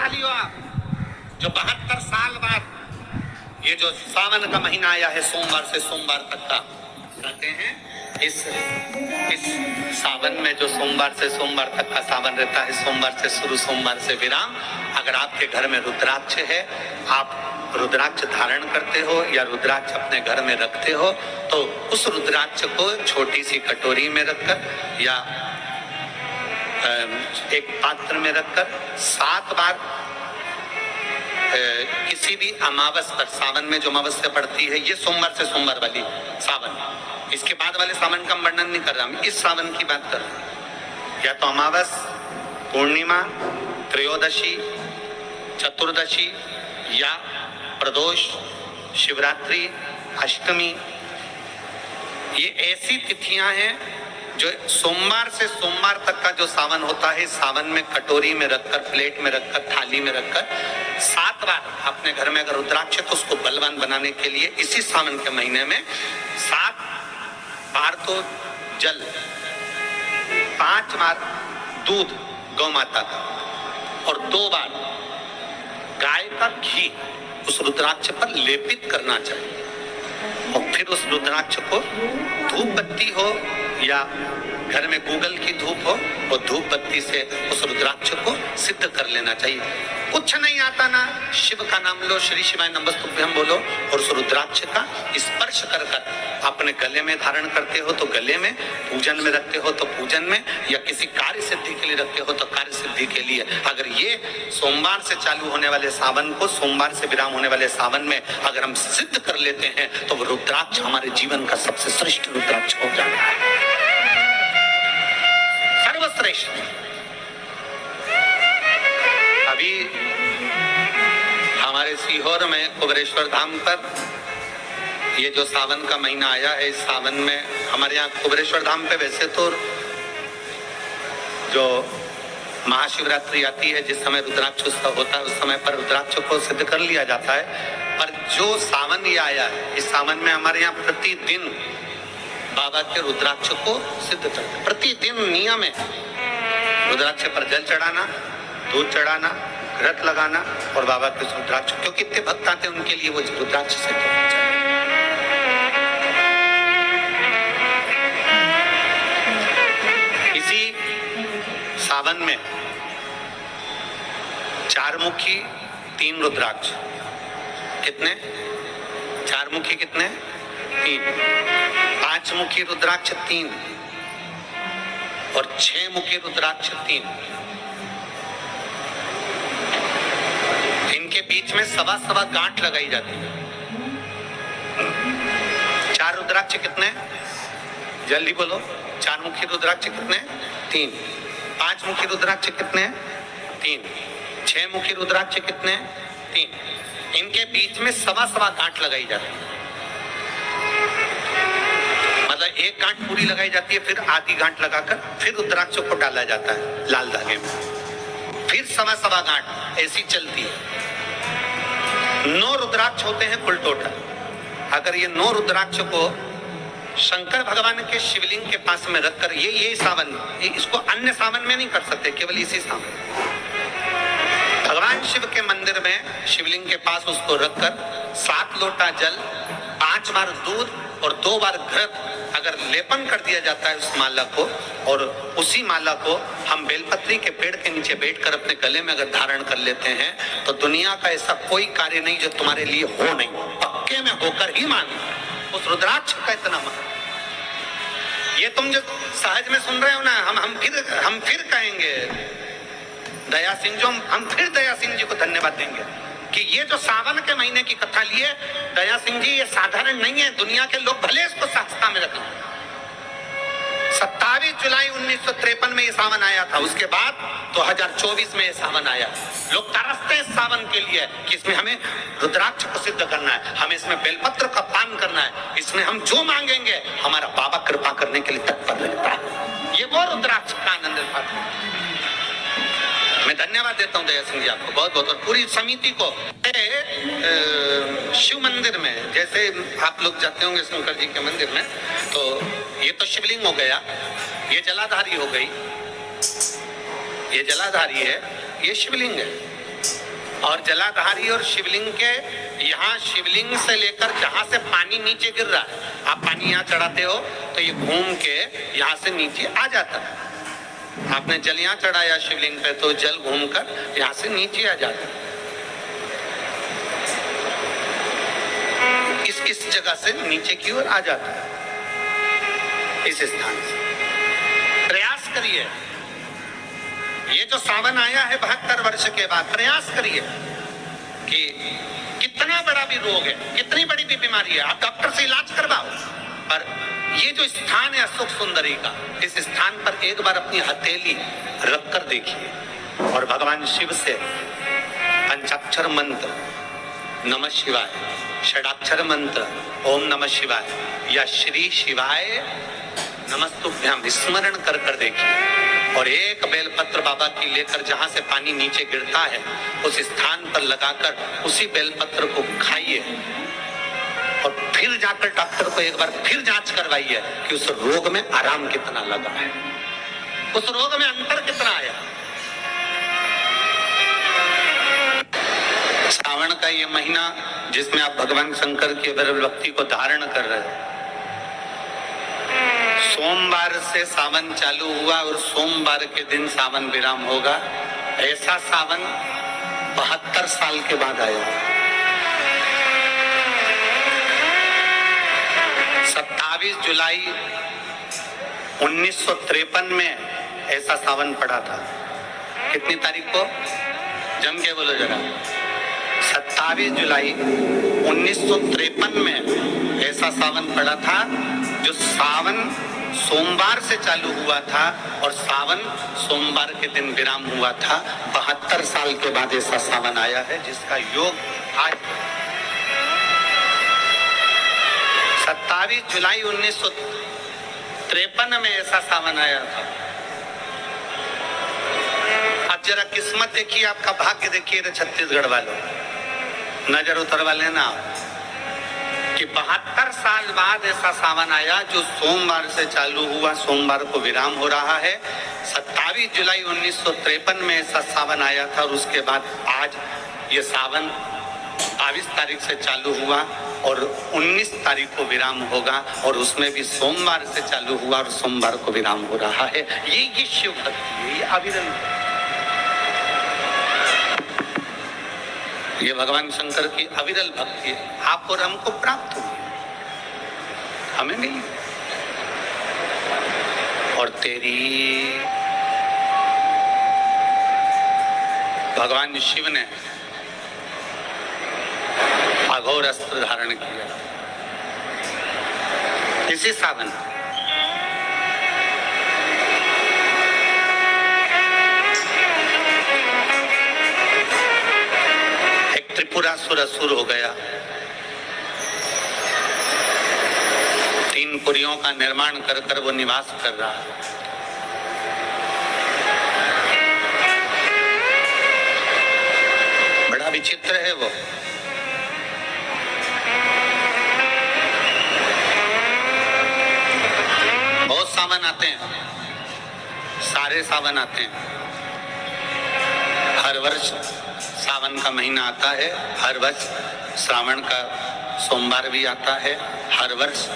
लियो आप। जो 72 साल बाद ये जो सावन का महीना आया है, सोमवार से सोमवार तक का, कहते हैं इस सावन में जो सोमवार से सोमवार तक का सावन रहता है, सोमवार से शुरू सोमवार से विराम, अगर आपके घर में रुद्राक्ष है, आप रुद्राक्ष धारण करते हो या रुद्राक्ष अपने घर में रखते हो, तो उस रुद्राक्ष को छोटी सी कटोरी में रखकर या एक पात्र में रखकर 7 बार किसी भी अमावस पर, सावन में जो अमावस्या पड़ती है, ये सोमवार से सोमवार वाली सावन, इसके बाद वाले सावन का वर्णन नहीं कर रहा, मैं इस सावन की बात कर रहा हूं। या तो अमावस, पूर्णिमा, त्रयोदशी, चतुर्दशी या प्रदोष, शिवरात्रि, अष्टमी, ये ऐसी तिथियां हैं जो सोमवार से सोमवार तक का जो सावन होता है, सावन में कटोरी में रखकर, प्लेट में रखकर, थाली में रखकर 7 बार अपने घर में अगर रुद्राक्ष है तो उसको बलवान बनाने के लिए इसी सावन के महीने में 7 बार तो जल, 5 बार दूध गौ माता का और 2 बार गाय का घी उस रुद्राक्ष पर लेपित करना चाहिए। और फिर उस रुद्राक्ष को धूप बत्ती हो या घर में गूगल की धूप हो, और धूप बत्ती से उस रुद्राक्ष को सिद्ध कर लेना चाहिए। कुछ नहीं आता ना, शिव का नाम लो, श्री शिवाय नमस्तुभ्यं बोलो, और उस रुद्राक्ष का स्पर्श कर कर अपने गले में धारण करते हो तो गले में, पूजन में रखते हो तो पूजन में, या किसी कार्य सिद्धि के लिए रखते हो तो कार्य सिद्धि के लिए। अगर ये सोमवार से चालू होने वाले सावन को, सोमवार से विराम होने वाले सावन में अगर हम सिद्ध कर लेते हैं तो वो रुद्राक्ष हमारे जीवन का सबसे श्रेष्ठ रुद्राक्ष हो जाता है, सर्वश्रेष्ठ। अभी हमारे सीहोर में कुबेरेश्वर धाम पर ये जो सावन का महीना आया है, इस सावन में हमारे यहाँ कुबेरेश्वर धाम पे वैसे तो जो महाशिवरात्रि आती है, जिस समय रुद्राक्ष उत्सव होता है, उस समय पर रुद्राक्ष को सिद्ध कर लिया जाता है। पर जो सावन ये आया है, इस सावन में हमारे यहाँ प्रतिदिन बाबा के रुद्राक्ष को सिद्ध करते हैं। प्रतिदिन नियम है रुद्राक्ष पर जल चढ़ाना, दूध चढ़ाना, घृत लगाना और बाबा के रुद्राक्ष, क्योंकि इतने भक्त आते हैं उनके लिए वो रुद्राक्ष सिद्ध होना चाहिए। इसी सावन में 4 मुखी 3 रुद्राक्ष, कितने? 4 मुखी कितने? 3। 5 मुखी रुद्राक्ष 3 और 6 मुखी रुद्राक्ष 3। इनके बीच में 1.25 गांठ लगाई जाती है। 4 रुद्राक्ष कितने? जल्दी बोलो। 4 मुखी रुद्राक्ष कितने? 3। 5 मुखी रुद्राक्ष कितने? 3। 6 मुखी रुद्राक्ष कितने? 3। इनके बीच में 1.25 गांठ लगाई जाती है। मतलब एक गांठ पूरी लगाई जाती है, फिर आधी गांठ लगाकर फिर रुद्राक्ष को डाला जाता है लाल धागे में, फिर 1.25 गांठ ऐसी चलती है। 9 रुद्राक्ष होते हैं कुल टोटल। अगर ये 9 रुद्राक्ष को शंकर भगवान के शिवलिंग के पास में रखकर, ये सावन, इसको अन्य सावन में नहीं कर सकते, केवल इसी सावन भगवान शिव के मंदिर में शिवलिंग के पास उसको रखकर 7 लोटा जल, 5 बार दूध और 2 बार घृत अगर लेपन कर दिया जाता है उस माला को, और उसी माला को हम बेलपत्री के पेड़ के नीचे बैठकर अपने गले में अगर धारण कर लेते हैं, तो दुनिया का ऐसा कोई कार्य नहीं जो तुम्हारे लिए हो नहीं, पक्के में होकर ही मानो। उस रुद्राक्ष का इतना महत्व, ये तुम जो सहज में सुन रहे हो ना, हम फिर कहेंगे दया सिंह जो, हम फिर दया सिंह जी को धन्यवाद देंगे कि ये जो सावन के महीने की कथा लिए दया सिंह जी, ये साधारण नहीं है। दुनिया के लोग भले इसको सहजता में रखें। 27 जुलाई 1953 में ये सावन आया था, उसके बाद 2024 में ये सावन आया। लोग तरसते हैं सावन के लिए कि इसमें हमें रुद्राक्ष को सिद्ध करना है, हमें इसमें बेलपत्र का पान करना है, इसमें हम जो मांगेंगे हमारा बाबा कृपा करने के लिए तत्पर रहता है। ये वो रुद्राक्ष का आनंद उठाते हैं। मैं धन्यवाद देता हूँ दया सिंह जी आपको बहुत बहुत, और पूरी समिति को। शिव मंदिर में जैसे आप लोग जाते होंगे शंकर जी के मंदिर में, तो ये तो शिवलिंग हो गया, ये जलाधारी हो गई, ये जलाधारी है, ये शिवलिंग है। और जलाधारी और शिवलिंग के यहाँ शिवलिंग से लेकर जहां से पानी नीचे गिर रहा है, आप पानी यहाँ चढ़ाते हो तो ये घूम के यहाँ से नीचे आ जाता है। आपने जल यहाँ चढ़ाया शिवलिंग पे तो जल घूमकर यहाँ से नीचे आ जाता है। इस जगह से नीचे की ओर आ जाता है। इस स्थान से प्रयास करिए। ये जो सावन आया है 72 वर्ष के बाद, प्रयास करिए कि कितना बड़ा भी रोग है, कितनी बड़ी भी बीमारी है, आप डॉक्टर से इलाज करवाओ, पर ये जो स्थान है अशोक सुंदरी का, इस स्थान पर एक बार अपनी हथेली रख कर देखिए और भगवान शिव से पंचाक्षर मंत्र नमः शिवाय, षडाक्षर मंत्र ओम नमः शिवाय या श्री शिवाय नमस्तुभ्याम स्मरण कर कर देखिए और एक बेलपत्र बाबा की लेकर जहां से पानी नीचे गिरता है उस स्थान पर लगाकर उसी बेलपत्र को खाइए और फिर जाकर डॉक्टर को एक बार फिर जांच करवाइए कि उस रोग में आराम कितना लगा है, उस रोग में अंतर कितना आया। श्रावण का ये महीना जिसमें आप भगवान शंकर की विरल भक्ति को धारण कर रहे हैं, सोमवार से सावन चालू हुआ और सोमवार के दिन सावन विराम होगा। ऐसा सावन 72 साल के बाद आया। 27 जुलाई 1953 में ऐसा सावन पड़ा था। कितनी तारीख को? जम के बोलो जरा। 27 जुलाई 1953 में ऐसा सावन पड़ा था जो सावन सोमवार से चालू हुआ था और सावन सोमवार के दिन विराम हुआ था। 72 साल के बाद ऐसा सावन आया है जिसका योग आज 27 जुलाई 1953 में ऐसा सावन आया था। अब जरा किस्मत देखिए, आपका भाग्य देखिए रे छत्तीसगढ़ वालों, नजर उतरवा लेना कि 72 साल बाद ऐसा सावन आया जो सोमवार से चालू हुआ, सोमवार को विराम हो रहा है। 27 जुलाई 1953 में ऐसा सावन आया था और उसके बाद आज ये सावन 22 तारीख से चालू हुआ और 19 तारीख को विराम होगा और उसमें भी सोमवार से चालू हुआ और सोमवार को विराम हो रहा है। ये शिव भक्ति है, ये अविरल, ये भगवान शंकर की अविरल भक्ति है। आप और हमको प्राप्त हुई, हमें मिली। और तेरी भगवान शिव ने अघोर अस्त्र धारण किया इसी सावन। त्रिपुरासुर असुर हो गया, 3 पुरियों का निर्माण कर कर वो निवास कर रहा है। बड़ा विचित्र है वो। बहुत सावन आते हैं, सारे सावन आते हैं। हर वर्ष सावन का महीना आता है, हर वर्ष श्रावण का सोमवार भी आता है, हर वर्ष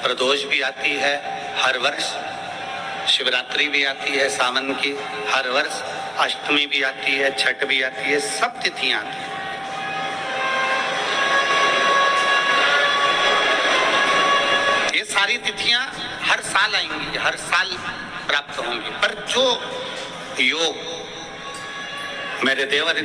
प्रदोष भी आती है, हर वर्ष शिवरात्रि भी आती है सावन की, हर वर्ष अष्टमी भी आती है, छठ भी आती है, सब तिथियां आती हैं। ये सारी तिथियां हर साल आएंगी, हर साल प्राप्त होंगी, पर जो योग मेरे देवर